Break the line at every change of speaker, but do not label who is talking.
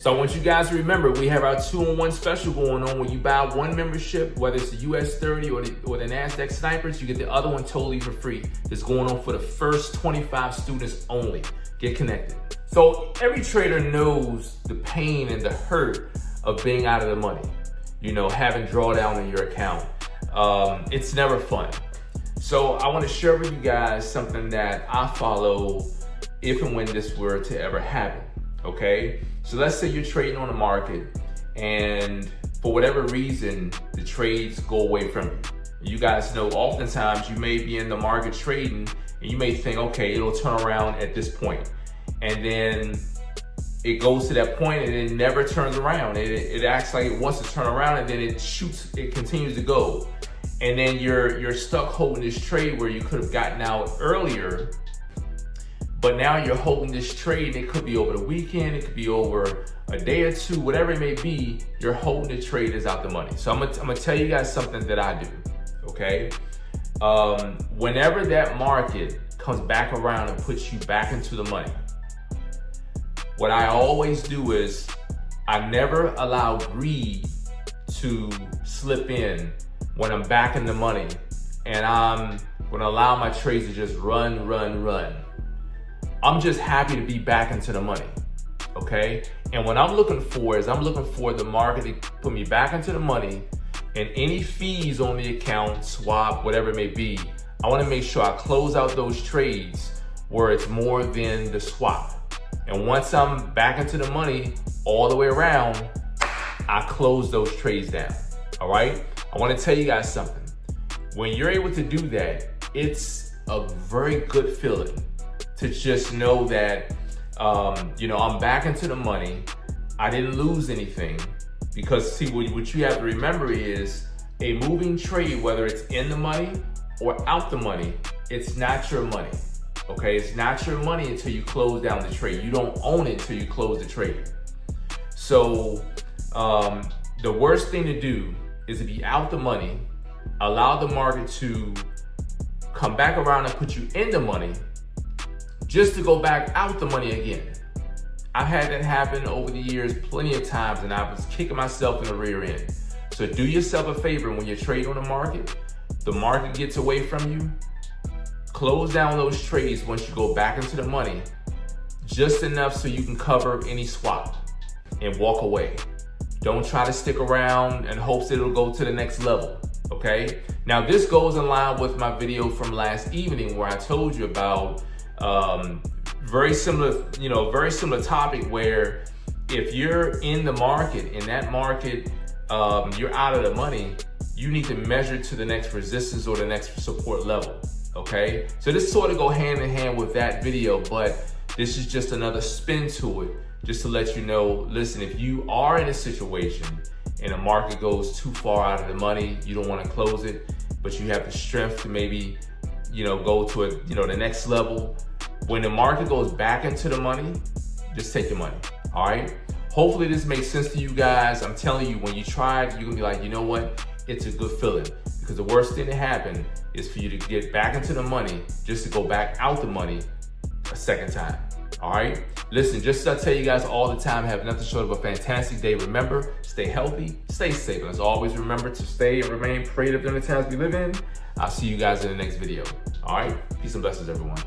So I want you guys to remember, we have our 2-in-1 special going on where you buy one membership, whether it's the US30 or the Nasdaq Snipers, you get the other one totally for free. It's going on for the first 25 students only. Get connected. So every trader knows the pain and the hurt of being out of the money, you know, having drawdown in your account. It's never fun. So I want to share with you guys something that I follow if and when this were to ever happen. Okay, so let's say you're trading on the market and for whatever reason, the trades go away from you. You guys know oftentimes you may be in the market trading and you may think, okay, it'll turn around at this point. And then it goes to that point and it never turns around. It acts like it wants to turn around and then it continues to go. And then you're stuck holding this trade where you could have gotten out earlier. But now you're holding this trade. It could be over the weekend, it could be over a day or two, whatever it may be, you're holding the trade is out the money. So I'm gonna tell you guys something that I do, okay? Whenever that market comes back around and puts you back into the money, what I always do is I never allow greed to slip in when I'm back in the money and I'm gonna allow my trades to just run. I'm just happy to be back into the money, okay? And what I'm looking for is I'm looking for the market to put me back into the money and any fees on the account, swap, whatever it may be, I wanna make sure I close out those trades where it's more than the swap. And once I'm back into the money all the way around, I close those trades down, all right? I wanna tell you guys something. When you're able to do that, it's a very good feeling to just know that, you know, I'm back into the money. I didn't lose anything because see, what you have to remember is a moving trade, whether it's in the money or out the money, it's not your money, okay? It's not your money until you close down the trade. You don't own it until you close the trade. So the worst thing to do is to be out the money, allow the market to come back around and put you in the money, just to go back out the money again. I've had that happen over the years plenty of times and I was kicking myself in the rear end. So do yourself a favor when you're trading on the market gets away from you, close down those trades once you go back into the money, just enough so you can cover any swap and walk away. Don't try to stick around in hopes that it'll go to the next level, okay? Now this goes in line with my video from last evening where I told you about very similar topic where if you're in the market, in that market, you're out of the money, you need to measure to the next resistance or the next support level, okay? So this sort of go hand in hand with that video, but this is just another spin to it, just to let you know, listen, if you are in a situation and the market goes too far out of the money, you don't want to close it, but you have the strength to maybe, you know, go to the next level. When the market goes back into the money, just take your money, all right? Hopefully this makes sense to you guys. I'm telling you, when you try it, you're gonna be like, you know what? It's a good feeling because the worst thing to happen is for you to get back into the money just to go back out the money a second time, all right? Listen, just as I tell you guys all the time, have nothing short of a fantastic day. Remember, stay healthy, stay safe. And as always, remember to stay and remain creative during the times we live in. I'll see you guys in the next video, all right? Peace and blessings, everyone.